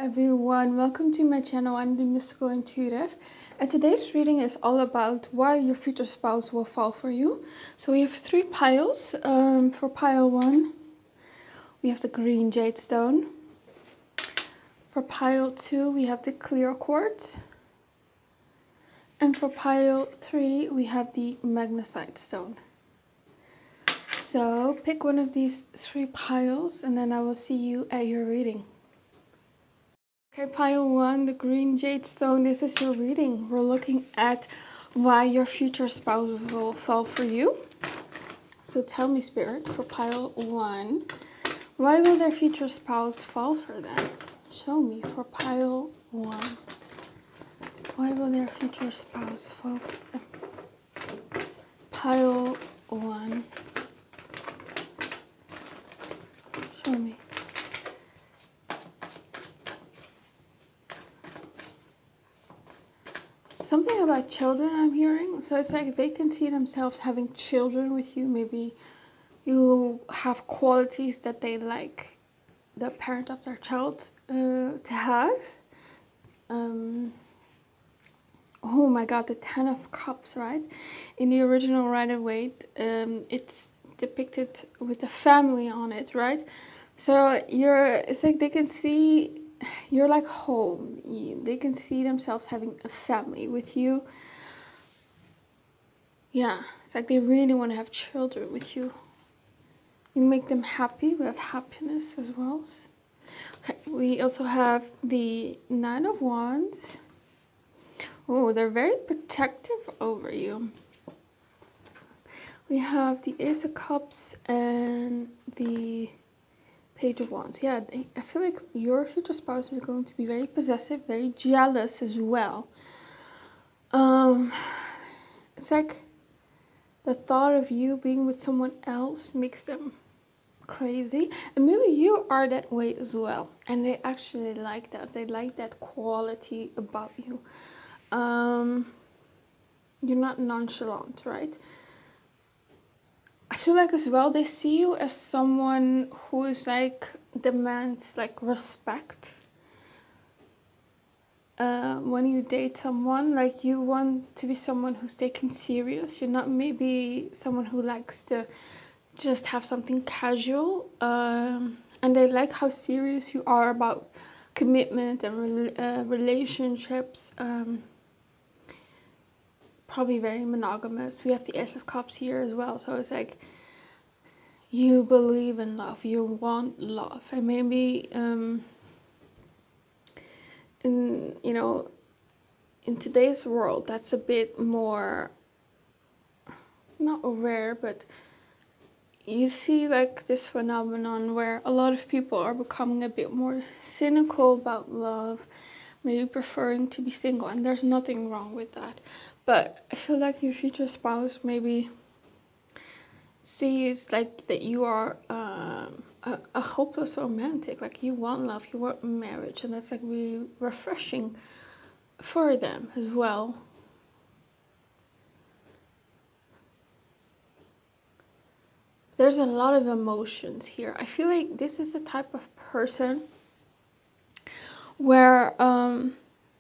everyone, welcome to my channel. I'm the Mystical Intuitive, and today's reading is all about why your future spouse will fall for you. So we have three piles. For pile 1 we have the green jade stone. For pile 2 we have the clear quartz, and for pile 3 we have the magnesite stone. So pick one of these three piles and then I will see you at your reading. Okay, pile 1, the green jade stone, this is your reading. We're looking at why your future spouse will fall for you. So tell me, Spirit, for pile 1, why will their future spouse fall for them? Show me for pile 1. Why will their future spouse fall for them? Pile 1. Show me. Something about children I'm hearing. So it's like they can see themselves having children with you. Maybe you have qualities that they like the parent of their child to have. Oh my god, the 10 of Cups, right? In the original Waite, it's depicted with a family on it, right? So it's like they can see you're like home. They can see themselves having a family with you. Yeah, it's like they really want to have children with you. You make them happy. We have happiness as well. Okay, we also have the 9 of Wands. Oh, they're very protective over you. We have the Ace of Cups and the Page of Wands. Yeah, I feel like your future spouse is going to be very possessive, very jealous as well. It's like the thought of you being with someone else makes them crazy. And maybe you are that way as well. And they actually like that. They like that quality about you. You're not nonchalant, right? I feel like as well they see you as someone who is like demands like respect. When you date someone, like you want to be someone who's taken serious. You're not maybe someone who likes to just have something casual. And they like how serious you are about commitment and relationships. Probably very monogamous. We have the Ace of Cups here as well, so it's like you believe in love, you want love, and maybe in today's world that's a bit more not rare, but you see like this phenomenon where a lot of people are becoming a bit more cynical about love, maybe preferring to be single, and there's nothing wrong with that. But I feel like your future spouse maybe sees like that you are a hopeless romantic, like you want love, you want marriage, and that's like really refreshing for them as well. There's a lot of emotions here. I feel like this is the type of person where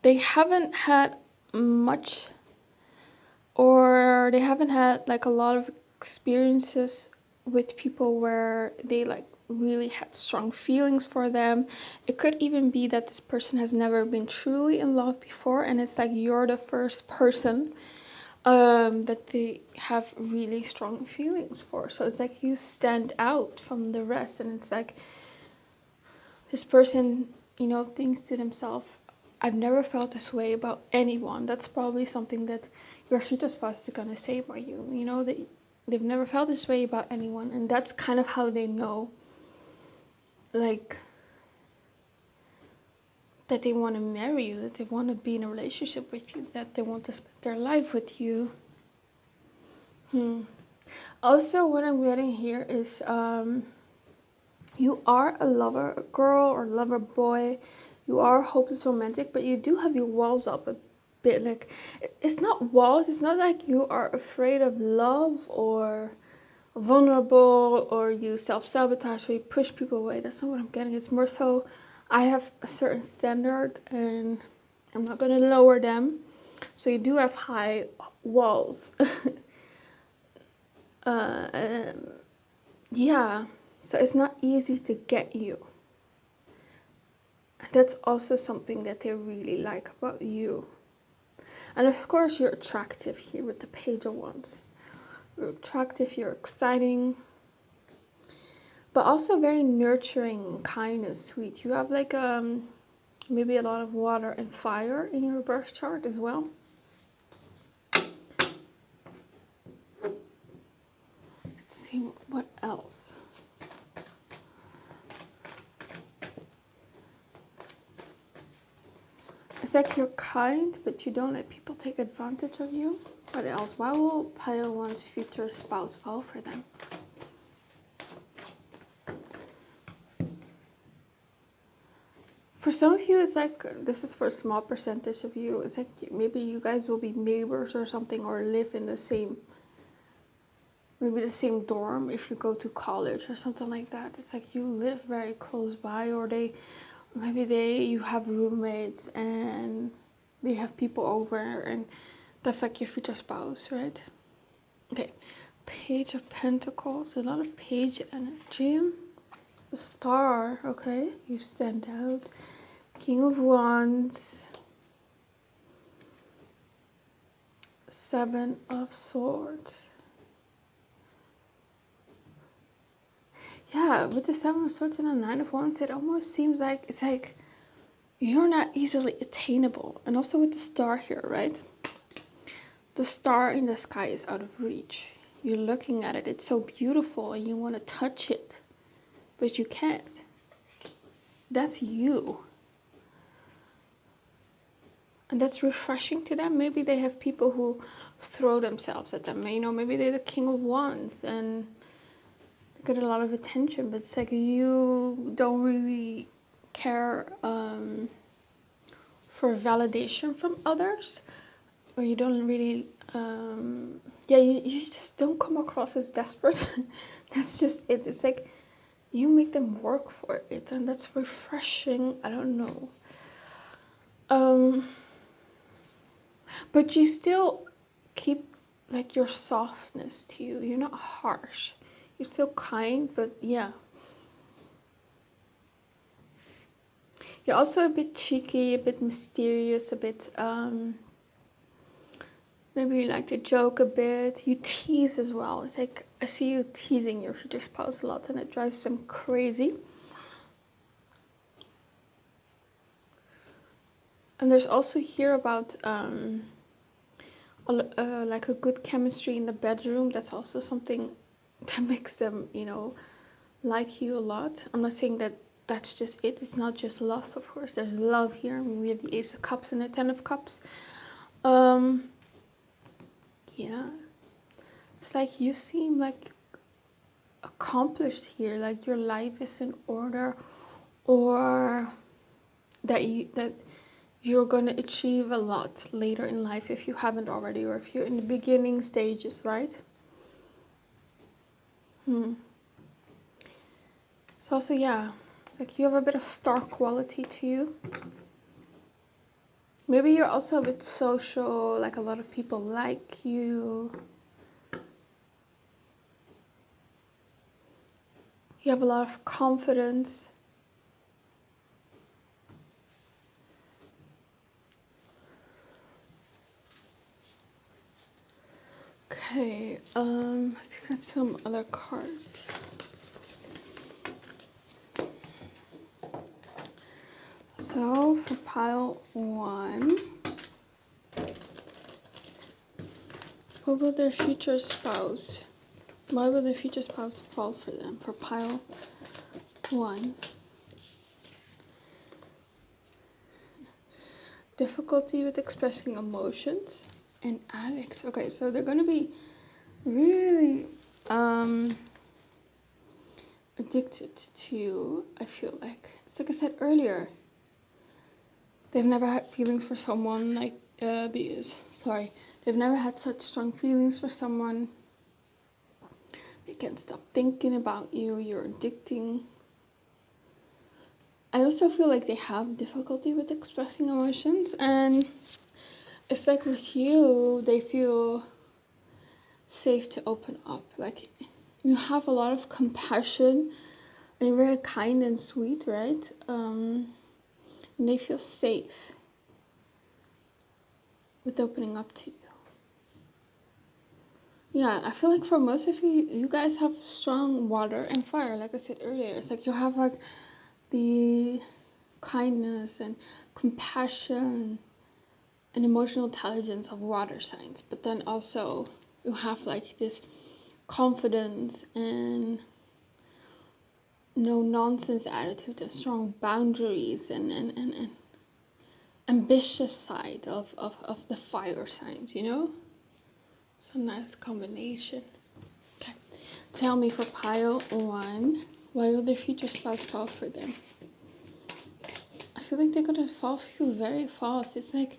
they haven't had much, or they haven't had like a lot of experiences with people where they like really had strong feelings for them. It could even be that this person has never been truly in love before, and it's like you're the first person that they have really strong feelings for. So it's like you stand out from the rest, and it's like this person, thinks to themselves, I've never felt this way about anyone. That's probably something that your future spouse is gonna say about you. That they've never felt this way about anyone, and that's kind of how they know, like, that they want to marry you, that they want to be in a relationship with you, that they want to spend their life with you. Also, what I'm getting here is you are a lover girl or lover boy. You are hopeless romantic, but you do have your walls up a bit. Like, it's not walls. It's not like you are afraid of love or vulnerable, or you self-sabotage or you push people away. That's not what I'm getting. It's more so I have a certain standard and I'm not going to lower them. So you do have high walls. Yeah, so it's not easy to get you. That's also something that they really like about you. And of course you're attractive here with the Page of Wands. You're attractive, you're exciting, but also very nurturing, kind and sweet. You have like maybe a lot of water and fire in your birth chart as well. Let's see what else. It's like you're kind, but you don't let people take advantage of you. What else? Why will Pile One's future spouse fall for them? For some of you, it's like, this is for a small percentage of you, it's like maybe you guys will be neighbors or something, or live in the same, maybe the same dorm if you go to college or something like that. It's like you live very close by, or you have roommates and they have people over, and that's like your future spouse, right? Okay, Page of Pentacles, a lot of page energy. The Star, okay, you stand out. King of Wands. Seven of Swords. Yeah, with the Seven of Swords and the Nine of Wands, it almost seems like it's like you're not easily attainable. And also with the Star here, right? The star in the sky is out of reach. You're looking at it, it's so beautiful, and you want to touch it, but you can't. That's you. And that's refreshing to them. Maybe they have people who throw themselves at them. You know, maybe they're the King of Wands and they get a lot of attention, but it's like you don't really care for validation from others, or you don't really, yeah, you just don't come across as desperate. That's just it. It's like you make them work for it, and that's refreshing. I don't know. But you still keep like your softness to you. You're not harsh. You're still kind, but yeah. You're also a bit cheeky, a bit mysterious, a bit, maybe you like to joke a bit. You tease as well. It's like, I see you teasing your future spouse a lot and it drives them crazy. And there's also here about, like a good chemistry in the bedroom. That's also something that makes them, you know, like you a lot. I'm not saying that that's just it. It's not just lust, of course. There's love here. I mean, we have the Ace of Cups and the Ten of Cups. Yeah. It's like you seem like accomplished here. Like your life is in order, or that you're going to achieve a lot later in life if you haven't already, or if you're in the beginning stages, right? It's also, yeah, it's like you have a bit of star quality to you. Maybe you're also a bit social, like a lot of people like you. You have a lot of confidence. Okay, let's get some other cards. So for pile 1, what will their future spouse? Why will their future spouse fall for them? For pile 1. Difficulty with expressing emotions and addicts. Okay, so they're going to be really addicted to, I feel like. It's like I said earlier. They've never had feelings for someone like, they've never had such strong feelings for someone. They can't stop thinking about you. You're addicting. I also feel like they have difficulty with expressing emotions, and it's like with you, they feel safe to open up. Like you have a lot of compassion and you're very kind and sweet, right? And they feel safe with opening up to you. Yeah, I feel like for most of you, you guys have strong water and fire. Like I said earlier, it's like you have like the kindness and compassion and emotional intelligence of water signs, but then also you have like this confidence and no nonsense attitude and strong boundaries and ambitious side of the fire signs, you know? It's a nice combination. Okay, tell me for pile 1, why will their future spouse fall for them? I feel like they're gonna fall for you very fast. It's like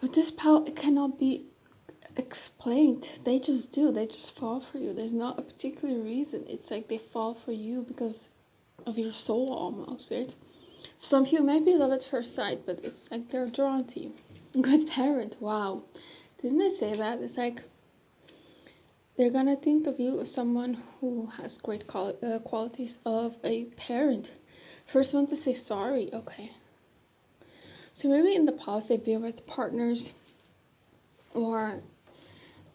with this pile, it cannot be explained. They just do. They just fall for you. There's not a particular reason. It's like they fall for you because of your soul almost, right? For some of you, it might be love at first sight, but it's like they're drawn to you. Good parent. Wow. Didn't I say that? It's like they're gonna think of you as someone who has great qualities of a parent. First one to say sorry. Okay. So maybe in the past they've been with partners or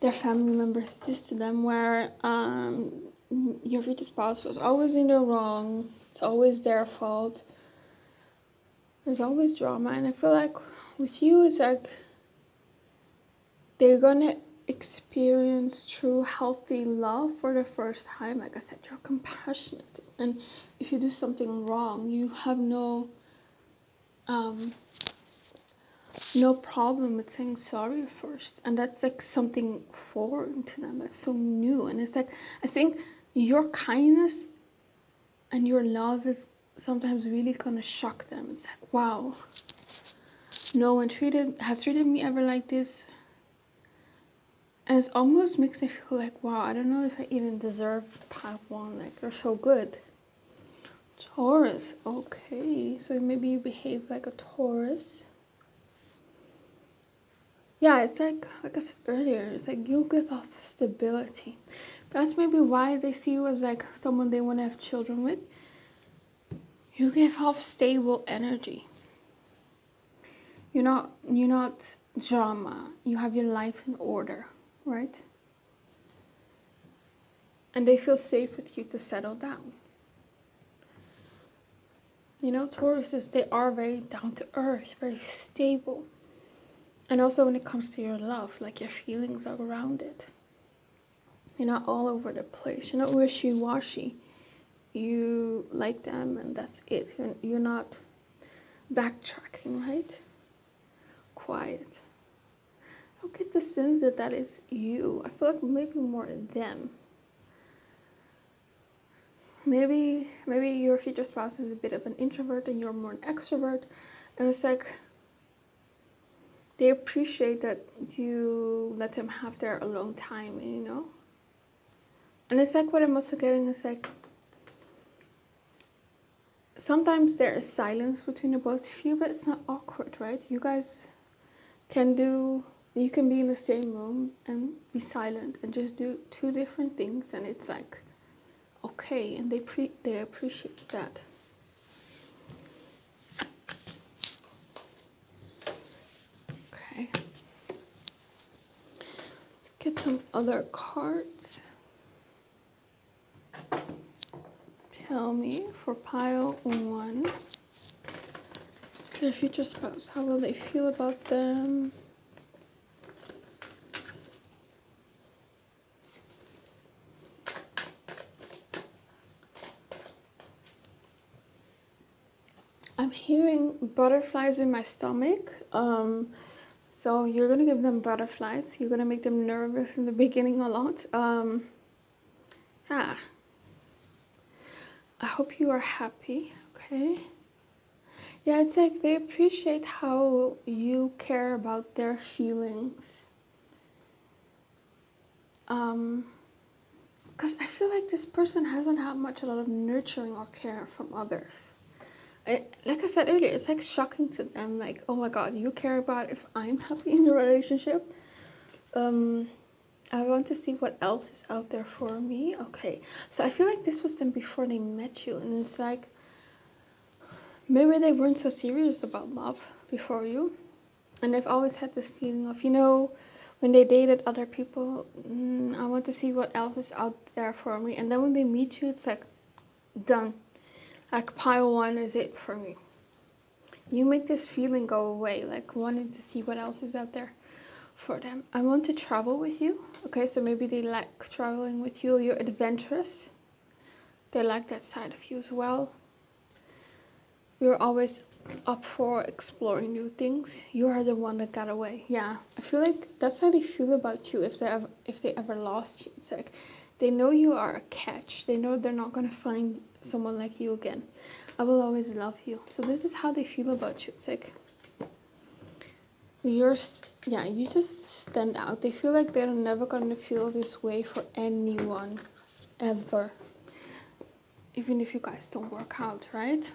their family members did this to them, where your future spouse was always in the wrong. It's always their fault. There's always drama, and I feel like with you, it's like they're gonna experience true healthy love for the first time. Like I said, you're compassionate, and if you do something wrong, you have no problem with saying sorry first, and that's like something foreign to them. That's so new, and it's like I think your kindness and your love is sometimes really gonna shock them. It's like, wow, no one has treated me ever like this. And it almost makes me feel like, wow, I don't know if I even deserve part 1. Like, they're so good. Taurus, okay. So maybe you behave like a Taurus. Yeah, it's like I said earlier, it's like you give off stability. That's maybe why they see you as like someone they want to have children with. You give off stable energy. You're not drama. You have your life in order, right? And they feel safe with you to settle down. You know, Tauruses, they are very down to earth, very stable. And also when it comes to your love, like your feelings are grounded. You're not all over the place. You're not wishy-washy. You like them and that's it. You're not backtracking, right? Quiet. I don't get the sense that is you. I feel like maybe more them. Maybe your future spouse is a bit of an introvert and you're more an extrovert. And it's like they appreciate that you let them have their alone time, you know? And it's like what I'm also getting is like sometimes there is silence between the both of you, but it's not awkward, right? You guys you can be in the same room and be silent and just do 2 different things, and it's like okay, and they appreciate that. Okay. Let's get some other cards. Tell me for pile 1. Their future spouse, how will they feel about them? I'm hearing butterflies in my stomach. So you're gonna give them butterflies. You're gonna make them nervous in the beginning a lot. Yeah. I hope you are happy, okay? Yeah, it's like they appreciate how you care about their feelings. Because I feel like this person hasn't had a lot of nurturing or care from others. Like I said earlier, it's like shocking to them. Like, oh my god, you care about if I'm happy in the relationship. I want to see what else is out there for me. Okay, so I feel like this was them before they met you, and it's like maybe they weren't so serious about love before you, and they've always had this feeling of, you know, when they dated other people, I want to see what else is out there for me, and then when they meet you, it's like done. Like pile one is it for me. You make this feeling go away, like wanting to see what else is out there for them. I want to travel with you. Okay, so maybe they like traveling with you. You're adventurous. They like that side of you as well. You're always up for exploring new things. You are the one that got away. Yeah, I feel like that's how they feel about you if they ever lost you. It's like they know you are a catch. They know they're not gonna find someone like you again. I will always love you. So this is how they feel about you. It's like you just stand out. They feel like they're never gonna feel this way for anyone ever. Even if you guys don't work out, right?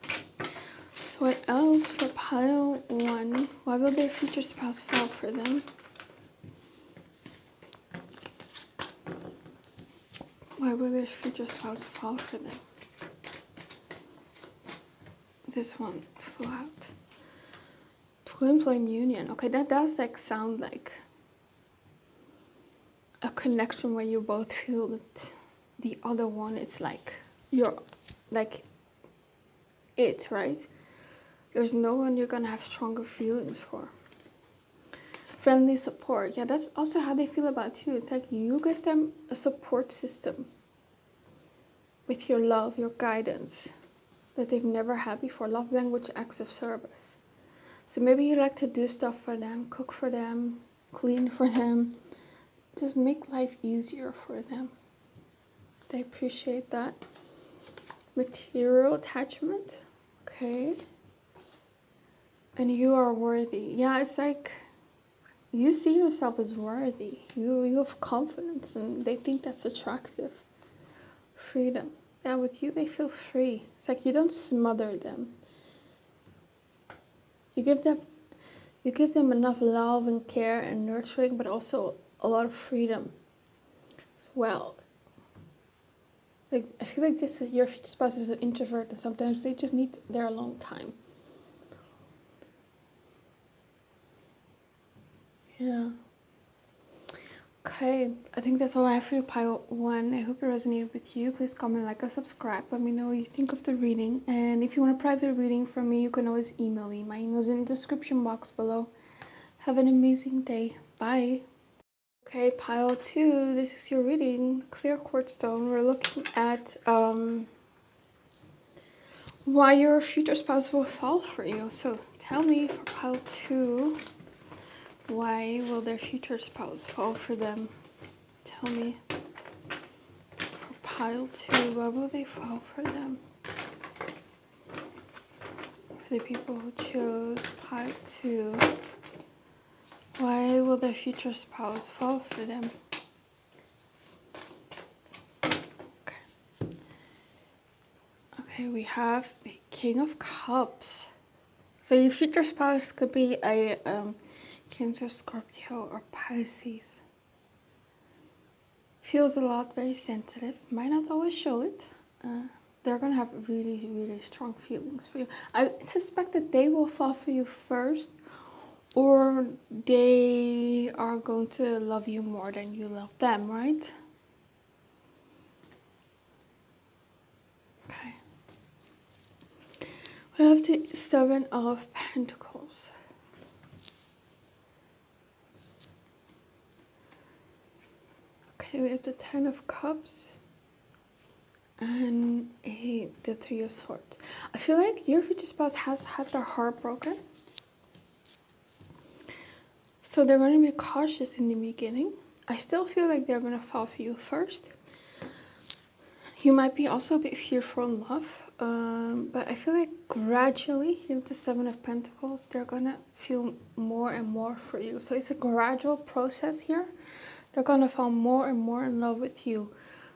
So what else for pile one? Why will their future spouse fall for them? Why will their future spouse fall for them? This one flew out. Twin flame union. Okay, that does like sound like a connection where you both feel that the other one is like you're like it, right? There's no one you're gonna have stronger feelings for. Friendly support. Yeah, that's also how they feel about you. It's like you give them a support system with your love, your guidance that they've never had before. Love language, acts of service. So maybe you like to do stuff for them, cook for them, clean for them, just make life easier for them. They appreciate that. Material attachment. Okay. And you are worthy. Yeah, it's like you see yourself as worthy. You have confidence and they think that's attractive. Freedom. Yeah, with you they feel free. It's like you don't smother them. You give them enough love and care and nurturing, but also a lot of freedom as well. Like I feel like your spouse is an introvert and sometimes they just need their alone time. Yeah. Okay, I think that's all I have for you, pile one. I hope it resonated with you. Please comment, like, and subscribe. Let me know what you think of the reading. And if you want a private reading from me, you can always email me. My email is in the description box below. Have an amazing day. Bye. Okay, pile two. This is your reading. Clear quartz stone. We're looking at why your future spouse will fall for you. So tell me for pile two. Why will their future spouse fall for them? Tell me. For pile two, why will they fall for them? For the people who chose pile two, why will their future spouse fall for them? Okay, we have the King of Cups. So your future spouse could be a Cancer, Scorpio, or Pisces. Feels a lot, very sensitive. Might not always show it. They're gonna have really, really strong feelings for you. I suspect that they will fall for you first, or they are going to love you more than you love them, right? Okay. We have the Seven of Pentacles. Okay, we have the Ten of Cups and the Three of Swords. I feel like your future spouse has had their heart broken. So they're going to be cautious in the beginning. I still feel like they're going to fall for you first. You might be also a bit fearful in love. But I feel like gradually, with the Seven of Pentacles, they're going to feel more and more for you. So it's a gradual process here. They're going to fall more and more in love with you.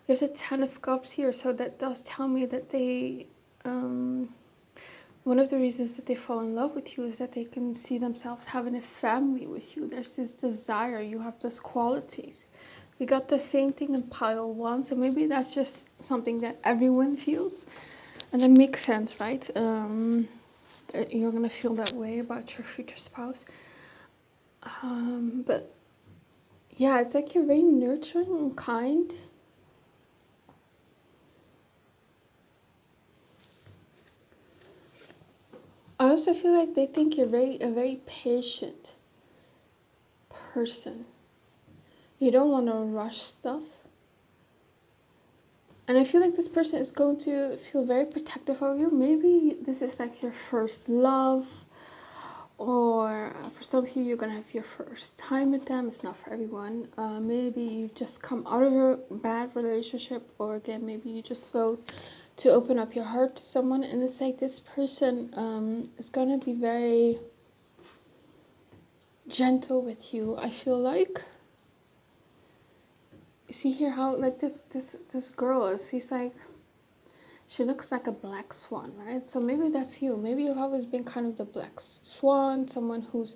There's a Ten of Cups here, so that does tell me that they One of the reasons that they fall in love with you is that they can see themselves having a family with you. There's this desire, you have those qualities. We got the same thing in pile 1, so maybe that's just something that everyone feels. And it makes sense, right? You're gonna feel that way about your future spouse. But yeah, it's like you're very nurturing and kind. I also feel like they think you're a very patient person. You don't want to rush stuff. And I feel like this person is going to feel very protective of you. Maybe this is like your first love, or for some of you, you're going to have your first time with them. It's not for everyone. Maybe you just come out of a bad relationship, or again, maybe you just slow to open up your heart to someone. And it's like this person is going to be very gentle with you, I feel like. You see here how like this girl is, she looks like a black swan, right? So maybe that's you. Maybe you've always been kind of the black swan, someone who's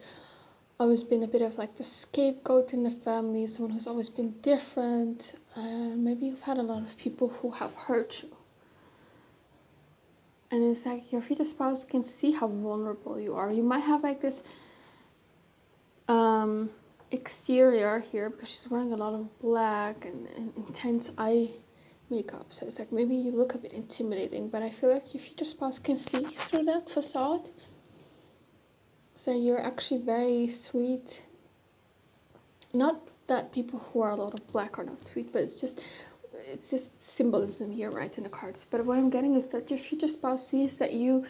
always been a bit of like the scapegoat in the family, someone who's always been different. Maybe you've had a lot of people who have hurt you. And it's like your future spouse can see how vulnerable you are. You might have like this exterior here because she's wearing a lot of black and intense eye makeup, so it's like maybe you look a bit intimidating, but I feel like your future spouse can see through that facade. So you're actually very sweet. Not that people who are a lot of black are not sweet, but it's just symbolism here, right, in the cards. But what I'm getting is that your future spouse sees that you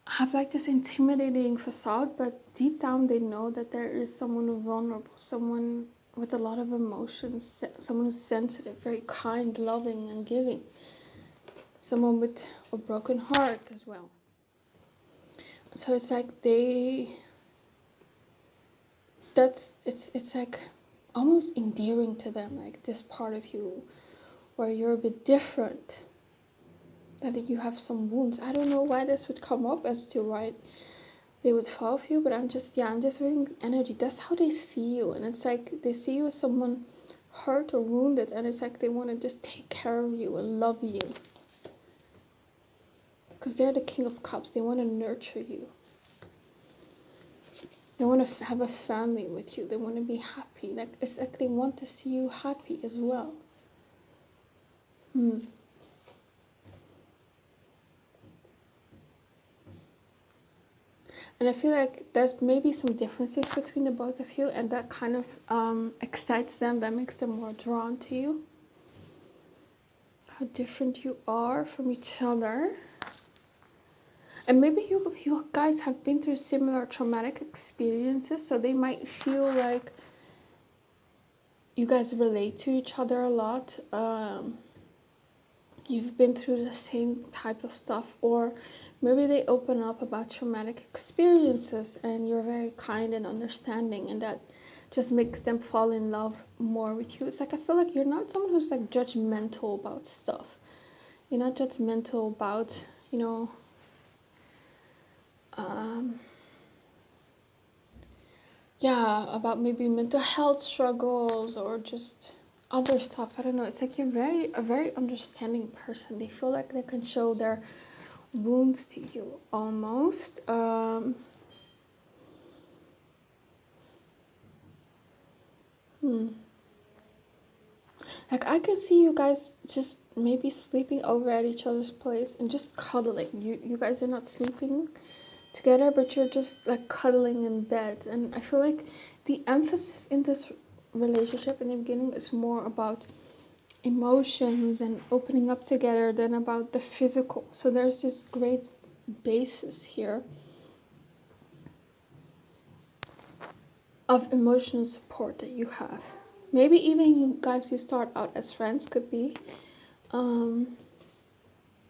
have like this intimidating facade, but deep down they know that there is someone vulnerable, someone with a lot of emotions, someone who's sensitive, very kind, loving, and giving, someone with a broken heart as well. So it's like it's like almost endearing to them, like this part of you where you're a bit different, that you have some wounds. I don't know why this would come up as to why they would fall for you, but I'm just reading energy. That's how they see you, and it's like they see you as someone hurt or wounded, and it's like they want to just take care of you and love you, because they're the King of Cups. They want to nurture you. They want to have a family with you. They want to be happy. Like it's like they want to see you happy as well. And I feel like there's maybe some differences between the both of you, and that kind of excites them. That makes them more drawn to you. How different you are from each other. And maybe you guys have been through similar traumatic experiences, so they might feel like you guys relate to each other a lot. You've been through the same type of stuff, or maybe they open up about traumatic experiences and you're very kind and understanding, and that just makes them fall in love more with you. It's like I feel like you're not someone who's like judgmental about stuff. You're not judgmental about, about maybe mental health struggles or just other stuff. I don't know. It's like you're a very understanding person. They feel like they can show their wounds to you almost. Like I can see you guys just maybe sleeping over at each other's place and just cuddling. You guys are not sleeping together, but you're just like cuddling in bed. And I feel like the emphasis in this relationship in the beginning is more about emotions and opening up together than about the physical. So there's this great basis here of emotional support that you have. Maybe even you guys, you start out as friends, could be.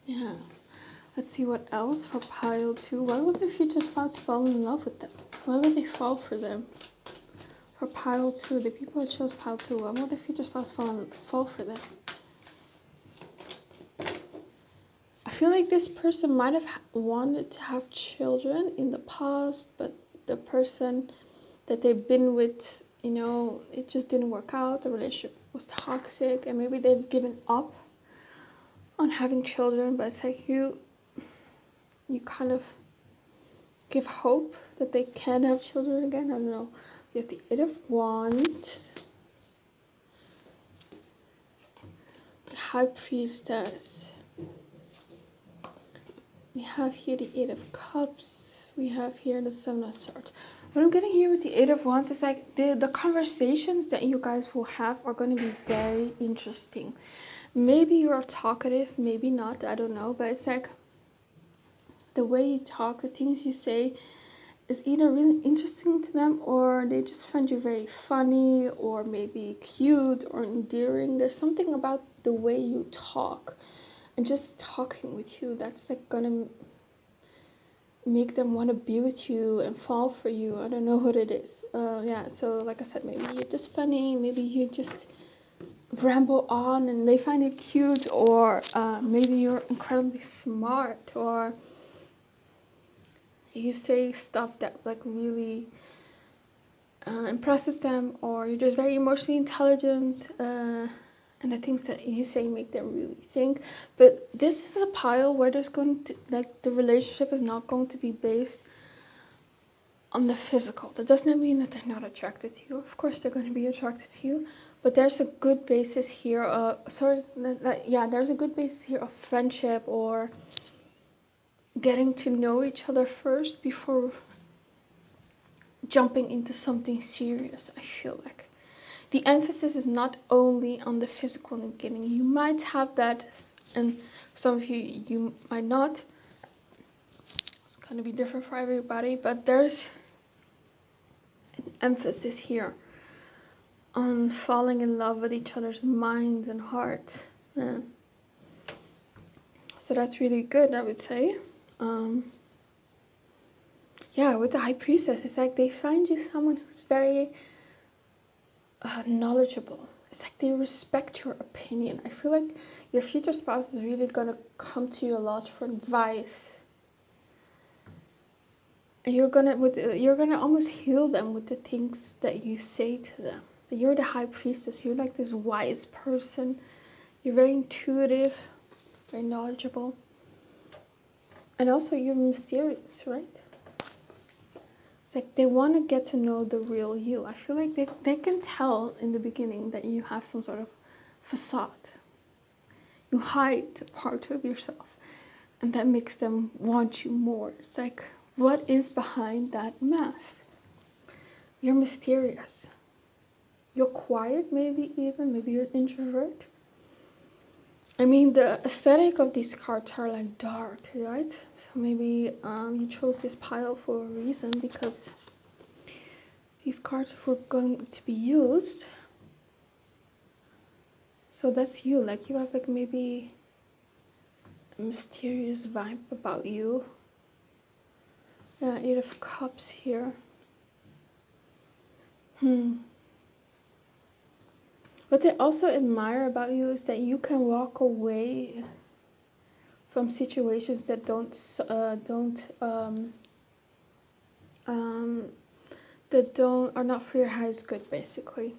Yeah. Let's see what else for pile 2. Why would the future spouse fall in love with them? Why would they fall for them? For pile 2, the people who chose pile 2, why would the future spouse fall for them? feel like this person might have wanted to have children in the past, but the person that they've been with, you know, it just didn't work out. The relationship was toxic, and maybe they've given up on having children. But it's like you kind of give hope that they can have children again. I don't know. We have the Eight of Wands, the High Priestess. We have here the Eight of Cups. We have here the Seven of Swords. What I'm getting here with the Eight of Wands is like the conversations that you guys will have are going to be very interesting. Maybe you're talkative, maybe not, I don't know. But it's like the way you talk, the things you say is either really interesting to them, or they just find you very funny, or maybe cute or endearing. There's something about the way you talk and just talking with you that's like gonna make them want to be with you and fall for you. I don't know what it is. Yeah, so like I said, maybe you're just funny, maybe you just ramble on and they find it cute, or maybe you're incredibly smart, or you say stuff that like really impresses them, or you're just very emotionally intelligent, and the things that you say make them really think. But this is a pile where there's going to, like, the relationship is not going to be based on the physical. That does not mean that they're not attracted to you. Of course they're going to be attracted to you, but there's a good basis here. There's a good basis here of friendship, or getting to know each other first before jumping into something serious. I feel like the emphasis is not only on the physical in the beginning. You might have that, and some of you might not. It's going to be different for everybody, but there's an emphasis here on falling in love with each other's minds and hearts. Yeah. So that's really good, I would say. Yeah, with the High Priestess, it's like they find you someone who's very knowledgeable. It's like they respect your opinion. I feel like your future spouse is really gonna come to you a lot for advice, and you're gonna almost heal them with the things that you say to them. You're the High Priestess. You're like this wise person. You're very intuitive, very knowledgeable, and also you're mysterious, right? It's like they want to get to know the real you. I feel like they can tell in the beginning that you have some sort of facade. You hide a part of yourself, and that makes them want you more. It's like, what is behind that mask? You're mysterious. You're quiet, maybe you're an introvert. I mean, the aesthetic of these cards are like dark, right? So maybe you chose this pile for a reason, because these cards were going to be used. So that's you. Like, you have like maybe a mysterious vibe about you. Eight of Cups here. What they also admire about you is that you can walk away from situations that are not for your highest good, basically.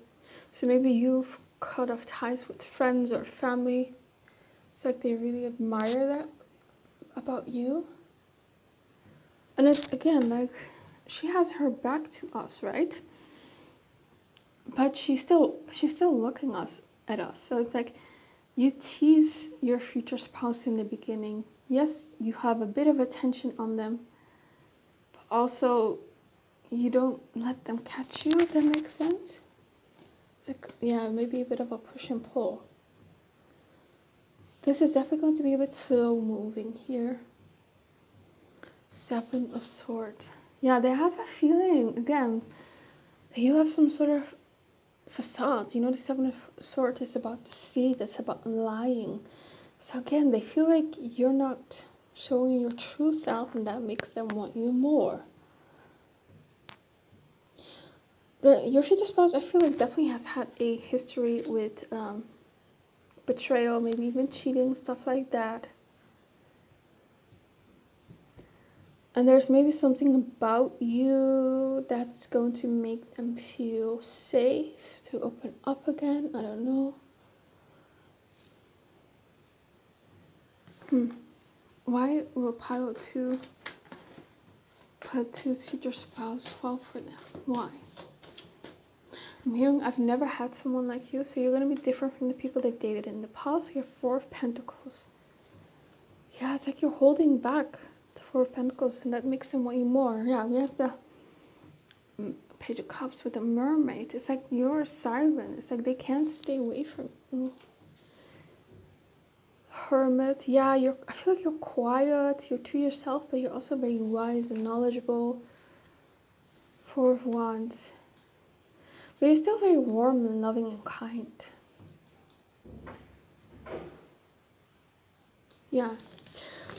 So maybe you've cut off ties with friends or family. It's like they really admire that about you. And it's, again, like, she has her back to us, right? But she's still looking at us. So it's like, you tease your future spouse in the beginning. Yes, you have a bit of attention on them, but also you don't let them catch you, if that makes sense. It's like, yeah, maybe a bit of a push and pull. This is definitely going to be a bit slow moving here. Seven of Swords. Yeah, they have a feeling, again, that you have some sort of facade. You know, the Seven of Swords is about deceit, it's about lying. So again, they feel like you're not showing your true self, and that makes them want you more. Your future spouse, I feel like, definitely has had a history with betrayal, maybe even cheating, stuff like that. And there's maybe something about you that's going to make them feel safe to open up again. I don't know. Why will pile 2's future spouse fall for them? Why? I'm hearing I've never had someone like you, so you're going to be different from the people they've dated in the past. You have 4 of Pentacles. Yeah, it's like you're holding back the 4 of Pentacles, and that makes them want you more. Yeah, we have the Page of Cups with the Mermaid. It's like you're a siren. It's like they can't stay away from you. Hermit. Yeah, I feel like you're quiet. You're to yourself, but you're also very wise and knowledgeable. 4 of Wands. But you're still very warm and loving and kind. Yeah.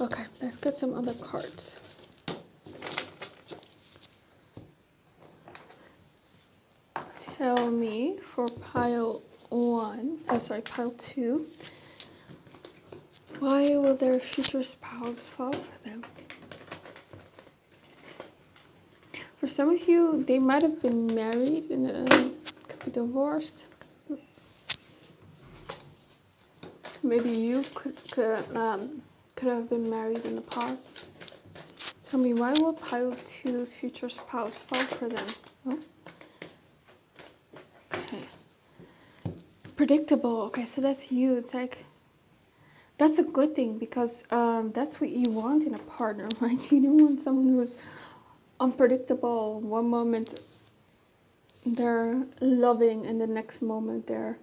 Okay, let's get some other cards. Tell me for pile 2. Why will their future spouse fall for them? For some of you, they might have been married and could be divorced. Maybe you could have been married in the past. Tell me, why will pile 2's future spouse fall for them? Oh. Okay. Predictable. Okay, so that's you. It's like, that's a good thing because that's what you want in a partner, right? You don't want someone who's unpredictable. One moment they're loving and the next moment they're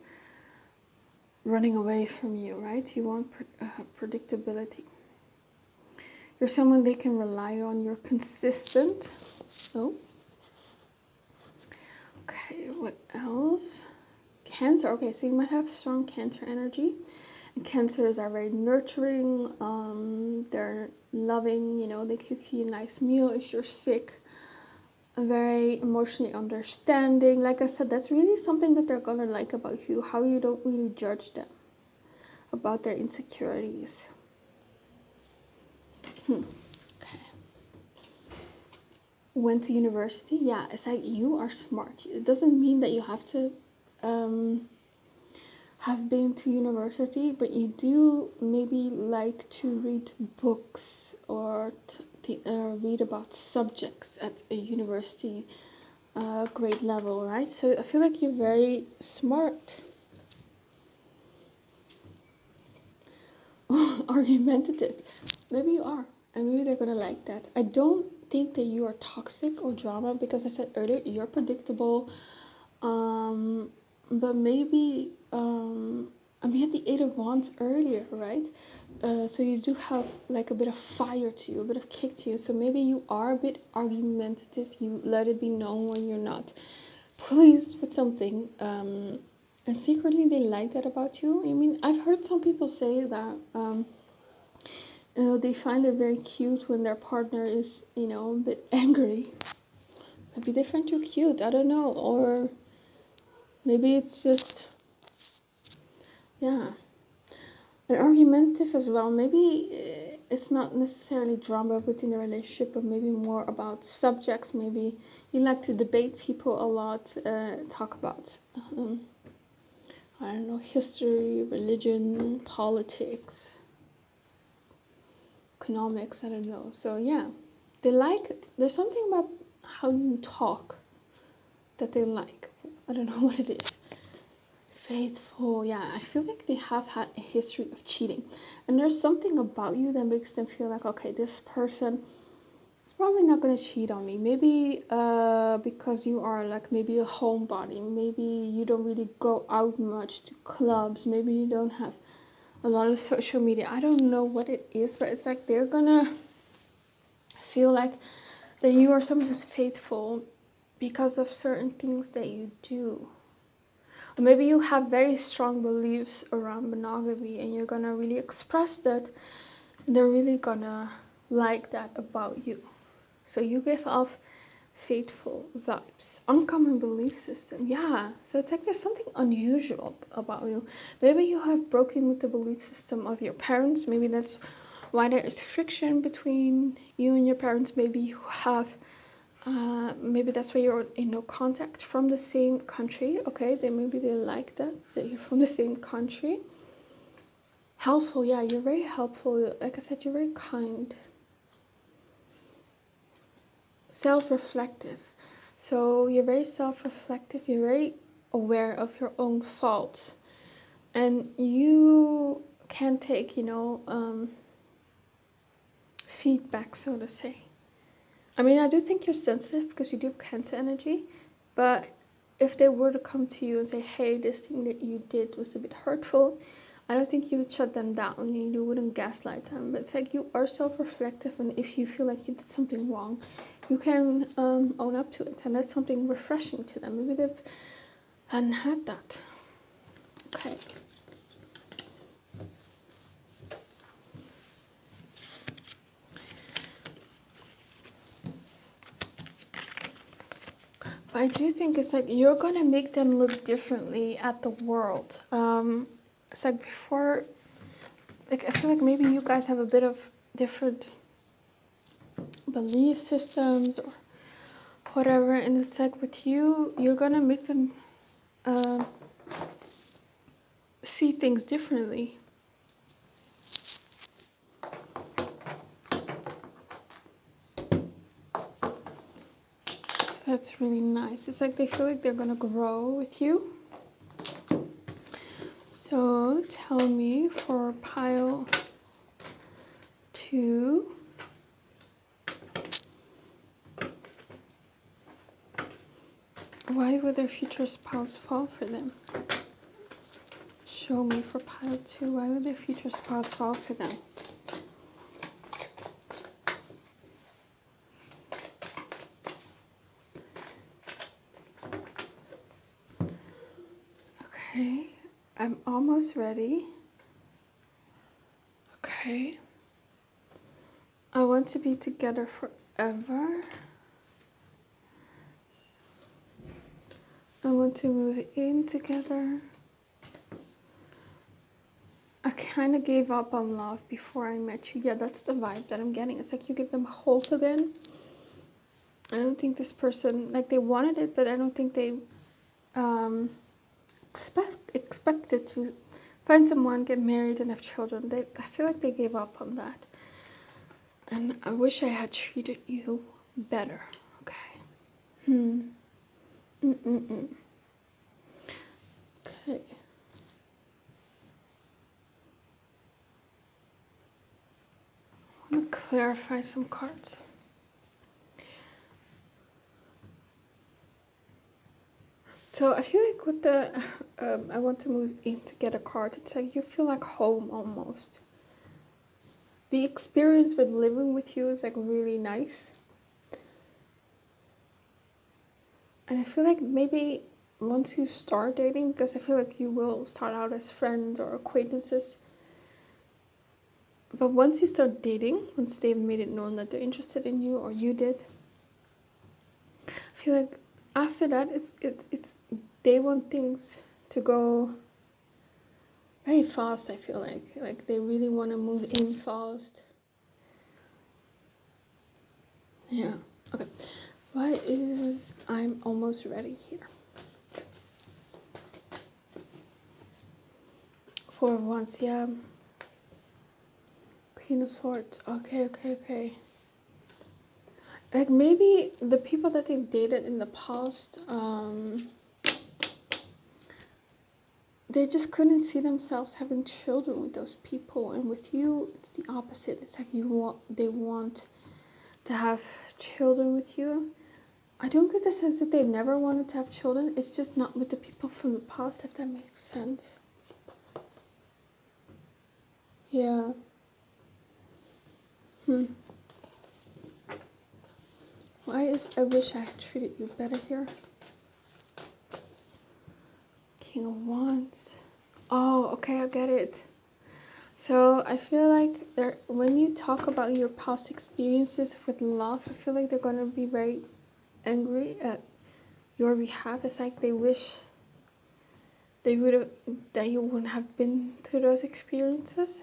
running away from you, right? You want predictability. You're someone they can rely on. You're consistent. Oh. Okay, what else? Cancer. Okay, so you might have strong Cancer energy. And Cancers are very nurturing. They're loving, you know, they cook you a nice meal if you're sick. Very emotionally understanding. Like I said, that's really something that they're gonna like about you, how you don't really judge them about their insecurities. Okay. Went to university. Yeah, it's like you are smart. It doesn't mean that you have to have been to university, but you do maybe like to read books or read about subjects at a university grade level, right? So I feel like you're very smart. Argumentative. Maybe you are, and maybe they're gonna like that. I don't think that you are toxic or drama because I said earlier you're predictable. But maybe we had the 8 of Wands earlier, right? So you do have like a bit of fire to you, a bit of kick to you. So maybe you are a bit argumentative. You let it be known when you're not pleased with something. And secretly they like that about you. I mean, I've heard some people say that you know, they find it very cute when their partner is, you know, a bit angry. Maybe they find you cute, I don't know. Or maybe it's just, yeah. And argumentative as well. Maybe it's not necessarily drama within the relationship, but maybe more about subjects. Maybe you like to debate people a lot, talk about, I don't know, history, religion, politics, economics, I don't know. So yeah, they like it. There's something about how you talk that they like. I don't know what it is. Faithful, yeah. I feel like they have had a history of cheating. And there's something about you that makes them feel like, okay, this person is probably not going to cheat on me. Maybe because you are like maybe a homebody. Maybe you don't really go out much to clubs. Maybe you don't have a lot of social media. I don't know what it is, but it's like they're going to feel like that you are someone who's faithful because of certain things that you do. Or maybe you have very strong beliefs around monogamy and you're gonna really express that. And they're really gonna like that about you. So you give off faithful vibes. Uncommon belief system, yeah. So it's like there's something unusual about you. Maybe you have broken with the belief system of your parents. Maybe that's why there is friction between you and your parents. Maybe you have, maybe that's why you're in no contact from the same country. Okay, maybe they like that you're from the same country. Helpful, yeah, you're very helpful. Like I said, you're very kind. Self-reflective. So you're very self-reflective. You're very aware of your own faults. And you can take, feedback, so to say. I mean, I do think you're sensitive because you do have Cancer energy. But if they were to come to you and say, hey, this thing that you did was a bit hurtful, I don't think you would shut them down. You wouldn't gaslight them. But it's like you are self-reflective, and if you feel like you did something wrong, you can own up to it. And that's something refreshing to them. Maybe they've hadn't had that. Okay. I do think it's like you're gonna make them look differently at the world. It's like before, like I feel like maybe you guys have a bit of different belief systems or whatever, and it's like with you, you're gonna make them see things differently. That's really nice. It's like they feel like they're gonna grow with you. So tell me for pile 2. Why would their future spouse fall for them? Show me for pile 2. Why would their future spouse fall for them? Okay, I'm almost ready. Okay. I want to be together forever. I want to move in together. I kind of gave up on love before I met you. Yeah, that's the vibe that I'm getting. It's like you give them hope again. I don't think this person, like they wanted it, but I don't think they expected to find someone, get married, and have children. I feel like they gave up on that. And I wish I had treated you better. Okay. Okay. I want to clarify some cards. So I feel like with the I want to move in to get a card, it's like you feel like home almost. The experience with living with you is like really nice. And I feel like maybe once you start dating, because I feel like you will start out as friends or acquaintances. But once you start dating, once they've made it known that they're interested in you or you did, I feel like after that, it's they want things to go very fast. I feel like they really want to move in fast. Yeah. Okay. Why is I'm almost ready here? 4 of Wands. Yeah. Queen of Swords. Okay. Like maybe the people that they've dated in the past, they just couldn't see themselves having children with those people, and with you, it's the opposite. It's like they want to have children with you. I don't get the sense that they never wanted to have children. It's just not with the people from the past, if that makes sense. Yeah. I wish I had treated you better here. King of Wands. Oh, okay, I get it. So I feel like when you talk about your past experiences with love, I feel like they're gonna be very angry at your behalf. It's like they wish that you wouldn't have been through those experiences.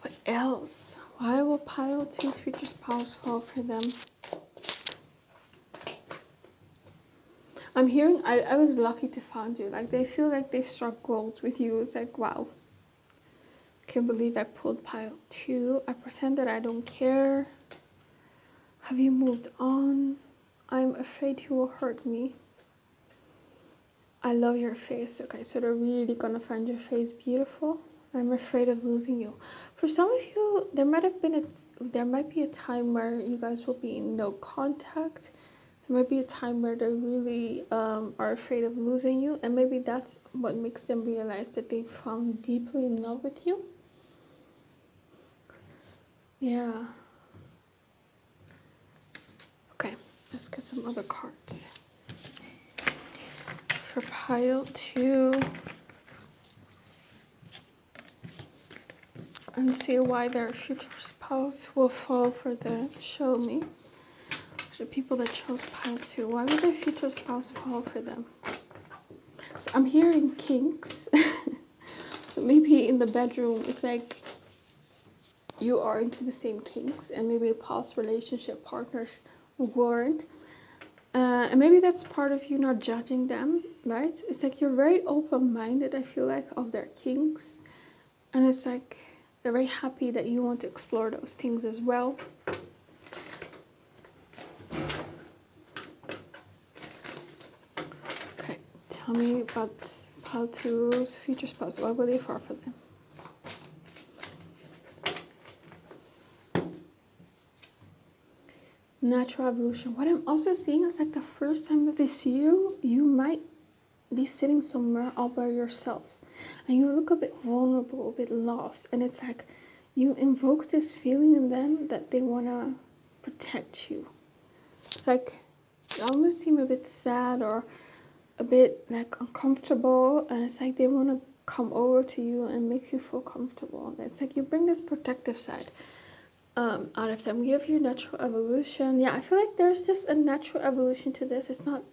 What else? Why will pile 2's future spouse fall for them? I'm hearing I was lucky to find you. Like, they feel like they struck gold with you. It's like, wow. Can't believe I pulled pile 2. I pretend that I don't care. Have you moved on? I'm afraid you will hurt me. I love your face. Okay, so they're really gonna find your face beautiful. I'm afraid of losing you. For some of you, there might be a time where you guys will be in no contact. There might be a time where they really are afraid of losing you, and maybe that's what makes them realize that they fall deeply in love with you. Yeah. Okay, let's get some other cards. For pile 2. And see why their future spouse will fall for them. Show me. The people that chose pile 2, why would their future spouse fall for them? So I'm hearing kinks. So maybe in the bedroom, it's like you are into the same kinks, and maybe past relationship partners weren't. And maybe that's part of you not judging them, right? It's like you're very open-minded, I feel like, of their kinks. And it's like they're very happy that you want to explore those things as well. Okay, tell me about pile 2's future spouse. Why will they fall for them? Natural evolution. What I'm also seeing is like the first time that they see you, you might be sitting somewhere all by yourself. And you look a bit vulnerable, a bit lost. And it's like you invoke this feeling in them that they want to protect you. It's like you almost seem a bit sad or a bit like uncomfortable. And it's like they want to come over to you and make you feel comfortable. It's like you bring this protective side out of them. We have your natural evolution. Yeah, I feel like there's just a natural evolution to this. It's not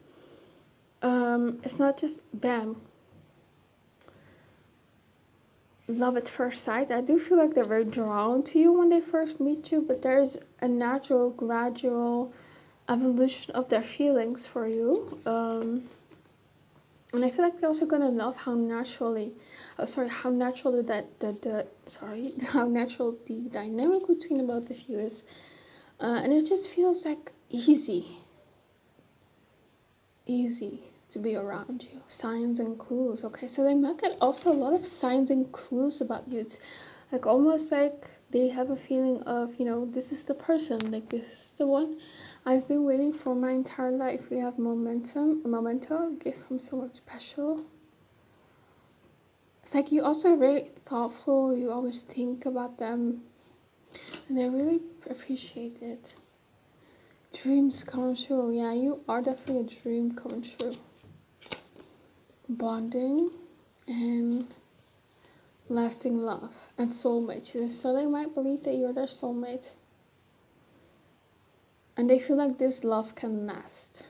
just bam, love at first sight. I do feel like they're very drawn to you when they first meet you, but there's a natural, gradual evolution of their feelings for you. And I feel like they're also gonna love how naturally, how natural how natural the dynamic between the both of you is, and it just feels like easy to be around you. Signs and clues. Okay, so they might get also a lot of signs and clues about you. It's like almost like they have a feeling of, you know, this is the person, like this is the one I've been waiting for my entire life. We have memento, gift from someone special. It's like you also are very thoughtful. You always think about them, and they really appreciate it. Dreams come true. Yeah, you are definitely a dream come true. Bonding and lasting love and soulmate. So they might believe that you're their soulmate. And they feel like this love can last.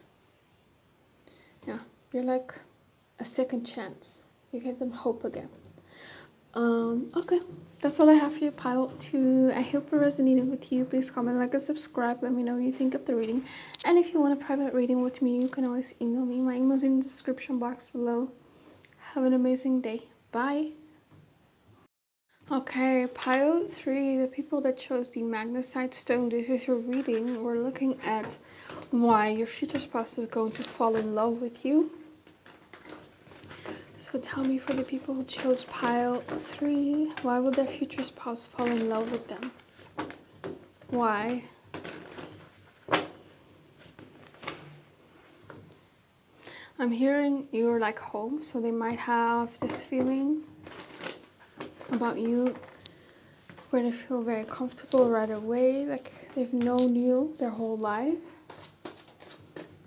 Yeah, you're like a second chance. You give them hope again. Okay, that's all I have for you, pile 2. I hope it resonated with you. Please comment, like, and subscribe. Let me know what you think of the reading. And if you want a private reading with me, you can always email me. My email's in the description box below. Have an amazing day. Bye. Okay, pile 3, the people that chose the Magnesite stone, this is your reading. We're looking at why your future spouse is going to fall in love with you. So tell me, for the people who chose pile 3, why would their future spouse fall in love with them? Why? I'm hearing you're like home, so they might have this feeling about you where they feel very comfortable right away, like they've known you their whole life.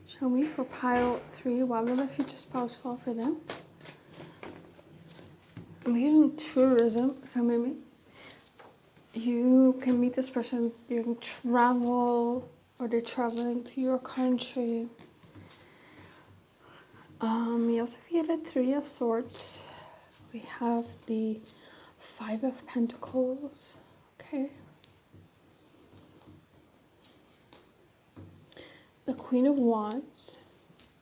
Show me, for pile 3, why will their future spouse fall for them? I'm hearing tourism, so maybe you can meet this person during travel, or they're traveling to your country. We also get a 3 of Swords. We have the 5 of Pentacles. Okay. The Queen of Wands.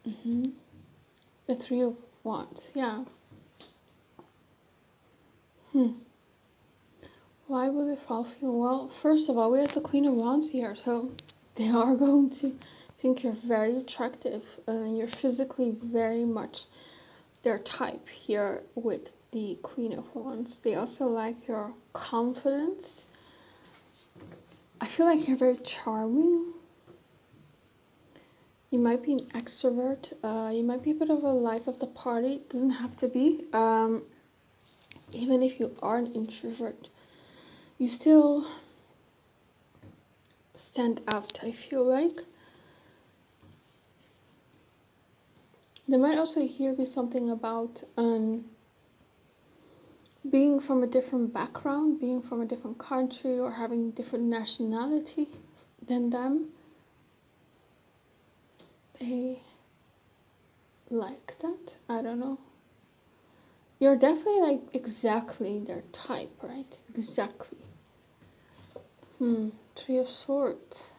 The Three of Wands, yeah. Why will they fall for you? Well, first of all, we have the Queen of Wands here, so they are going to think you're very attractive. You're physically very much their type here with the Queen of Wands. They also like your confidence. I feel like you're very charming. You might be an extrovert. You might be a bit of a life of the party. It doesn't have to be. Even if you are an introvert, you still stand out, I feel like. There might also here be something about being from a different background, being from a different country, or having different nationality than them. They like that. I don't know. You're definitely like exactly their type, right? Exactly. Three of Swords.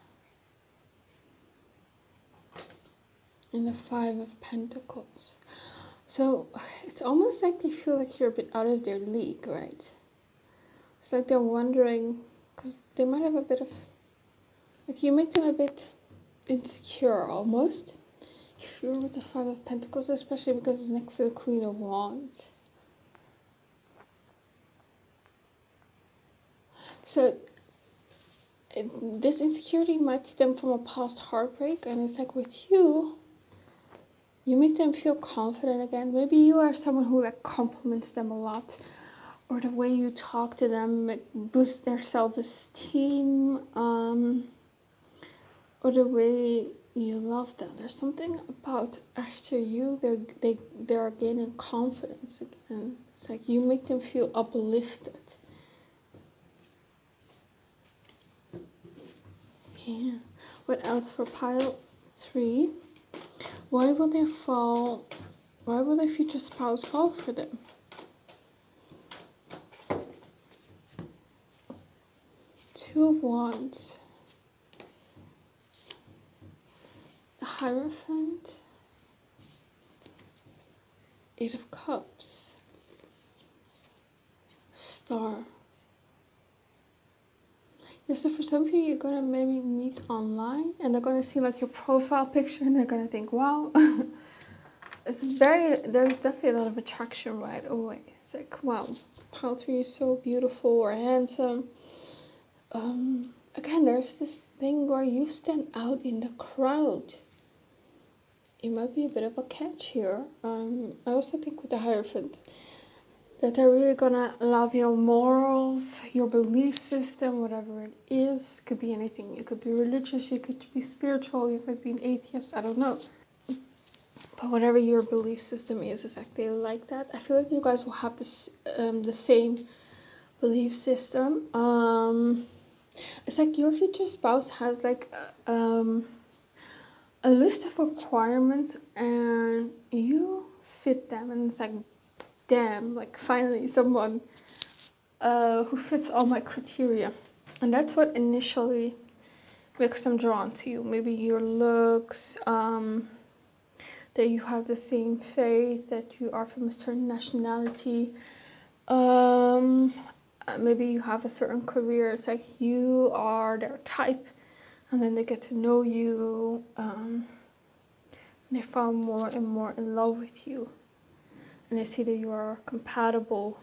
And the Five of Pentacles. So it's almost like they feel like you're a bit out of their league, right? It's like they're wondering, because they might have a bit of, like you make them a bit insecure almost. If you're with the Five of Pentacles, especially because it's next to the Queen of Wands. So this insecurity might stem from a past heartbreak, and it's like with you, you make them feel confident again. Maybe you are someone who like compliments them a lot, or the way you talk to them boosts their self-esteem, or the way you love them. There's something about after you, they are gaining confidence again. It's like you make them feel uplifted. Yeah. What else for pile 3? Why will they fall? Why will their future spouse fall for them? Two of Wands. The Hierophant. Eight of Cups. Star. Yeah, so for some of you, you're gonna maybe meet online, and they're gonna see like your profile picture, and they're gonna think, "Wow, there's definitely a lot of attraction right away." It's like, "Wow, pile 3 is so beautiful or handsome." Again, there's this thing where you stand out in the crowd. It might be a bit of a catch here. I also think with the Hierophant, that they're really gonna love your morals, your belief system, whatever it is. It could be anything. You could be religious, you could be spiritual, you could be an atheist, I don't know. But whatever your belief system is exactly like that. I feel like you guys will have this the same belief system. It's like your future spouse has like a list of requirements, and you fit them, and it's like, damn, like finally someone who fits all my criteria. And that's what initially makes them drawn to you. Maybe your looks, that you have the same faith, that you are from a certain nationality, maybe you have a certain career. It's like you are their type, and then they get to know you, and they fall more and more in love with you, and they see that you are compatible.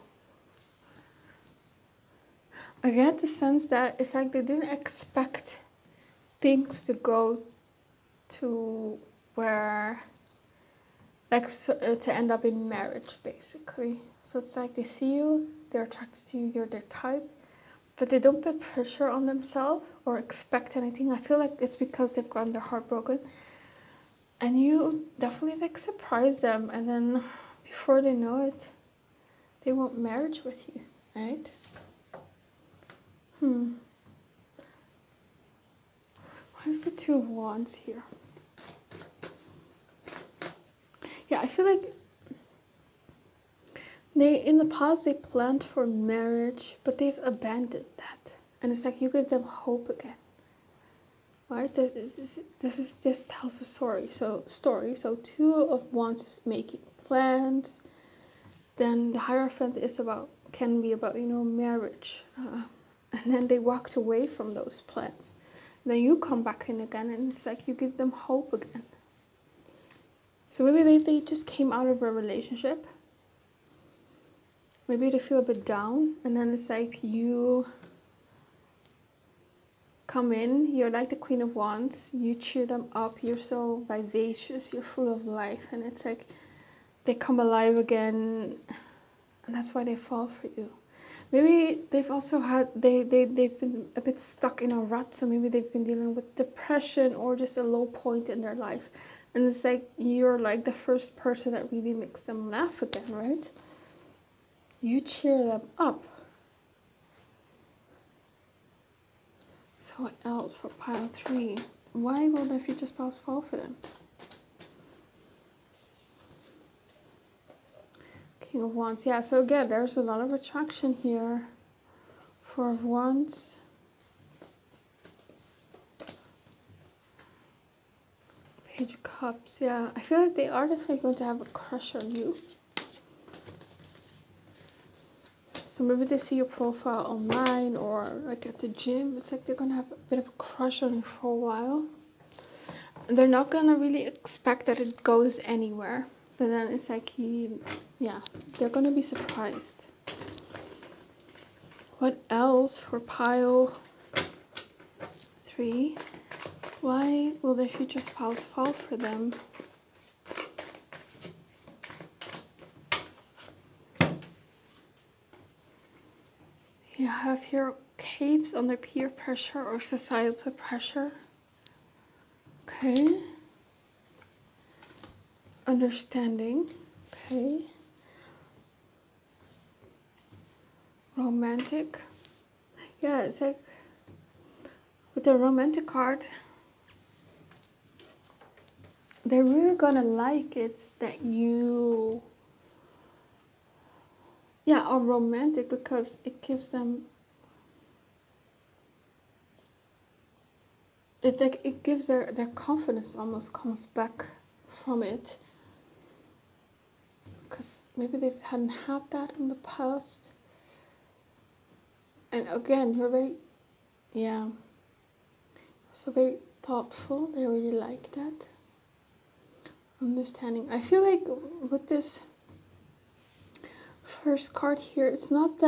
I get the sense that it's like they didn't expect things to go to where, like, to end up in marriage, basically. So it's like they see you, they're attracted to you, you're their type, but they don't put pressure on themselves or expect anything. I feel like it's because they've gotten their heart broken, and you definitely like surprise them, and then before they know it, they want marriage with you, right? What is the Two of Wands here? Yeah, I feel like in the past they planned for marriage, but they've abandoned that. And it's like you give them hope again. Right? This tells a story. So Two of Wands is making plans. Then the Hierophant can be about marriage. And then they walked away from those plans. And then you come back in again, and it's like you give them hope again. So maybe they just came out of a relationship. Maybe they feel a bit down, and then it's like you come in, you're like the Queen of Wands, you cheer them up, you're so vivacious, you're full of life, and it's like they come alive again, and that's why they fall for you. Maybe they've also they've been a bit stuck in a rut, so maybe they've been dealing with depression or just a low point in their life, and it's like you're like the first person that really makes them laugh again, right? You cheer them up. So what else for pile 3? Why will their future spouse fall for them? King of Wands. Yeah, so again, there's a lot of attraction here. Four of Wands. Page of Cups. Yeah, I feel like they are definitely going to have a crush on you. So maybe they see your profile online or like at the gym. It's like they're going to have a bit of a crush on you for a while. And they're not going to really expect that it goes anywhere. But then it's like they're going to be surprised. What else for pile 3? Why will their future spouse fall for them? You have here caves under peer pressure or societal pressure. Okay. Understanding. Okay. Romantic. Yeah, it's like with the romantic card, they're really gonna like it that you are romantic, because it gives them it gives their confidence almost comes back from it, because maybe they hadn't had that in the past. And again, you're very so very thoughtful. They really like that. Understanding. I feel like with this first card here, it's not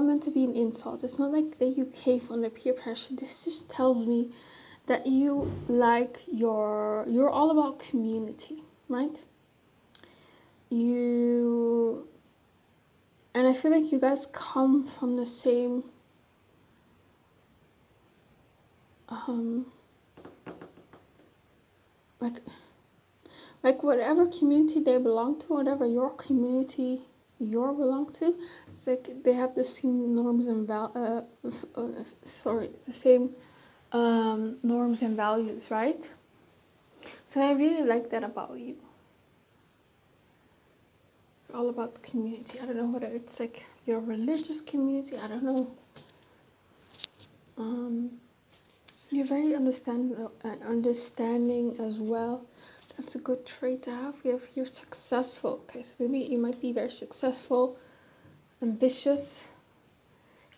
meant to be an insult. It's not like that you cave under peer pressure. This just tells me that you like you're all about community, right? And I feel like you guys come from the same like whatever community they belong to, whatever your community you belong to, it's like they have the same norms and norms and values, right? So I really like that about you. All about the community. I don't know whether it's like your religious community, I don't know. You're very understanding as well. That's a good trait to have. You're successful. Okay, so maybe you might be very successful, ambitious,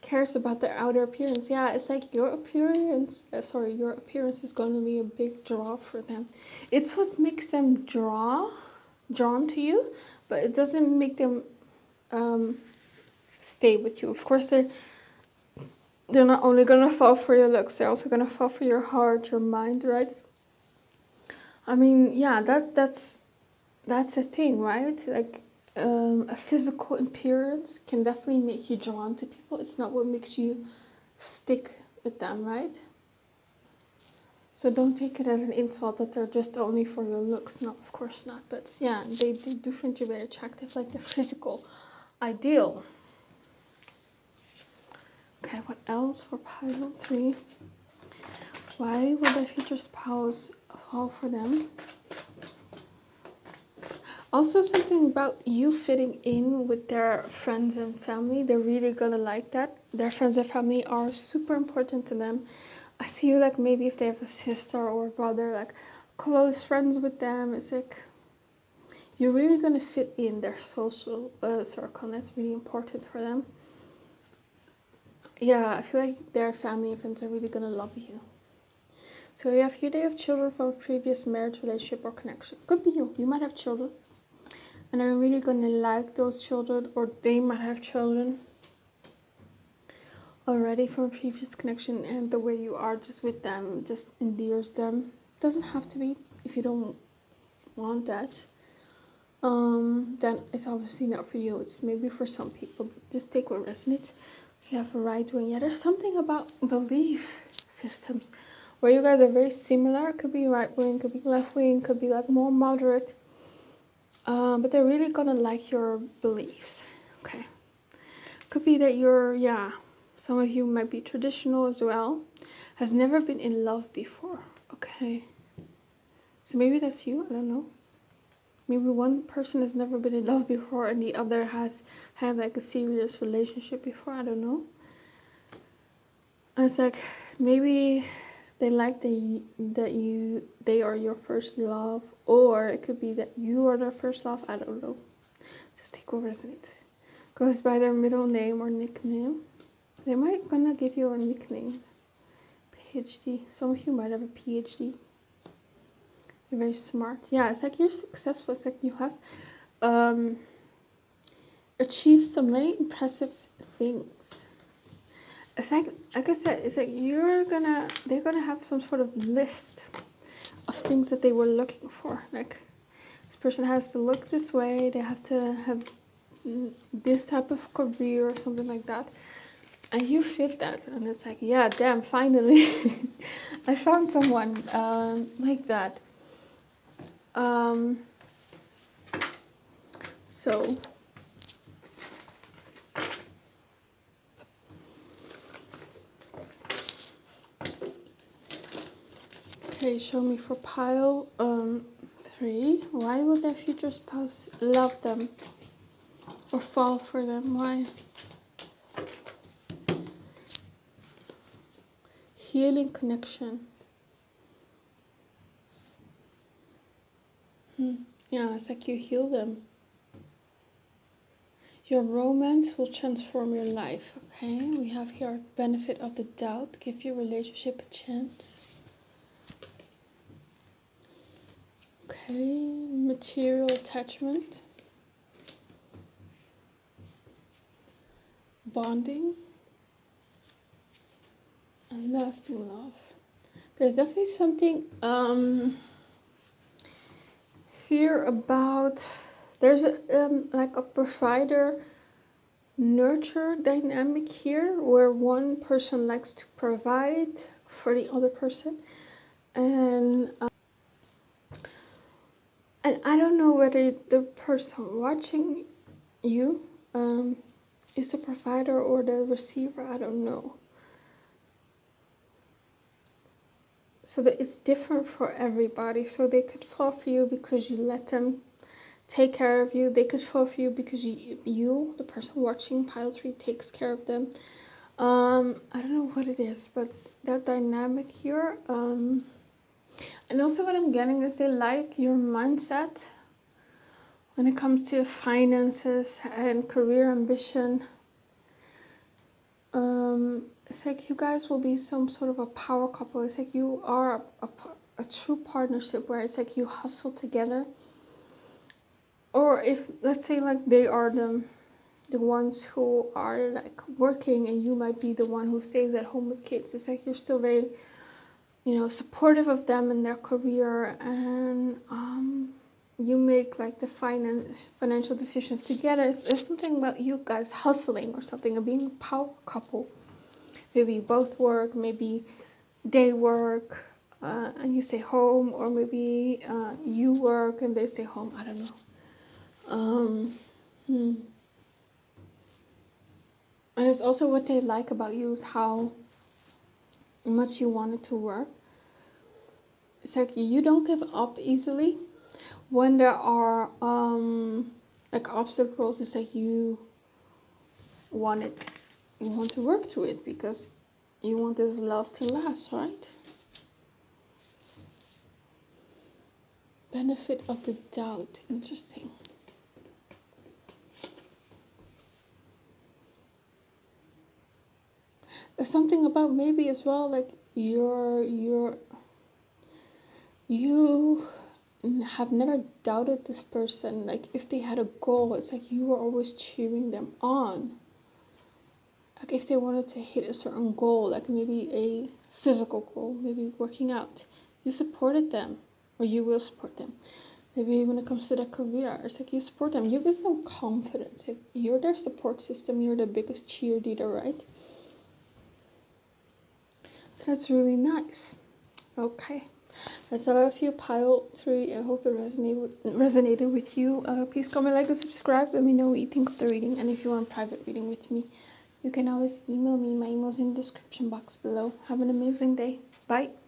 cares about their outer appearance. Yeah, it's like your appearance is going to be a big draw for them. It's what makes them drawn to you, but it doesn't make them stay with you. Of course, they're not only gonna fall for your looks, they're also gonna fall for your heart, your mind, right? I mean, yeah, that's a thing, right? Like a physical appearance can definitely make you drawn to people. It's not what makes you stick with them, right? So don't take it as an insult that they're just only for your looks. No, of course not. But yeah, they do find you very attractive, like the physical ideal. Okay, what else for pile 3? Why will their future spouse fall for them? Also, something about you fitting in with their friends and family. They're really gonna like that. Their friends and family are super important to them. I see you like maybe if they have a sister or a brother, like close friends with them. It's like you're really gonna fit in their social circle. And that's really important for them. Yeah, I feel like their family and friends are really gonna love you. So if you have children from a previous marriage, relationship, or connection, could be you. You might have children, and are really gonna like those children, or they might have children already from a previous connection, and the way you are just with them just endears them. Doesn't have to be if you don't want that. Then it's obviously not for you. It's maybe for some people. Just take what resonates. You have a right wing. Yeah, there's something about belief systems where you guys are very similar. It could be right wing, could be left wing, could be like more moderate. But they're really gonna like your beliefs. Okay. Could be that you're, yeah, some of you might be traditional as well. Has never been in love before. Okay. So maybe that's you. I don't know. Maybe one person has never been in love before and the other has had like a serious relationship before. I don't know. And it's like maybe they like they are your first love, or it could be that you are their first love. I don't know. Just take what resonates. Goes by their middle name or nickname. They might gonna give you a nickname. PhD. Some of you might have a PhD. You're very smart. Yeah, it's like you're successful. It's like you have achieved some very impressive things. It's like I said, it's like they're gonna have some sort of list of things that they were looking for. Like this person has to look this way. They have to have this type of career or something like that. And you fit that, and it's like, yeah, damn, finally, I found someone like that. So, okay, show me for pile 3. Why will their future spouse love them or fall for them? Why? Healing connection. Yeah, it's like you heal them. Your romance will transform your life. Okay, we have here benefit of the doubt. Give your relationship a chance. Okay, material attachment. Bonding. And lasting love. There's definitely something here about, there's like a provider nurture dynamic here where one person likes to provide for the other person, and I don't know whether the person watching you is the provider or the receiver. I don't know. So that it's different for everybody. So they could fall for you because you let them take care of you. They could fall for you because you, the person watching pile 3, takes care of them. I don't know what it is, but that dynamic here. And also what I'm getting is they like your mindset when it comes to finances and career ambition. It's like you guys will be some sort of a power couple. It's like you are a true partnership where it's like you hustle together. Or if, let's say, like they are the ones who are like working and you might be the one who stays at home with kids. It's like you're still very, supportive of them in their career, and you make like the financial decisions together. There's something about you guys hustling or something, or being a power couple. Maybe you both work, maybe they work and you stay home, or maybe you work and they stay home. I don't know. And it's also what they like about you is how much you want it to work. It's like you don't give up easily, when there are like obstacles, it's like you want to work through it because you want this love to last, right? Benefit of the doubt. Interesting. There's something about maybe as well, like you have never doubted this person. Like if they had a goal, it's like you were always cheering them on. Like if they wanted to hit a certain goal, like maybe a physical goal, maybe working out, you supported them, or you will support them. Maybe when it comes to their career, it's like you support them, you give them confidence. Like you're their support system, you're the biggest cheerleader, right? So that's really nice. Okay, that's all of you, pile 3. I hope it resonated with you. Please comment, like, and subscribe. Let me know what you think of the reading. And if you want a private reading with me, you can always email me. My email's in the description box below. Have an amazing day. Bye.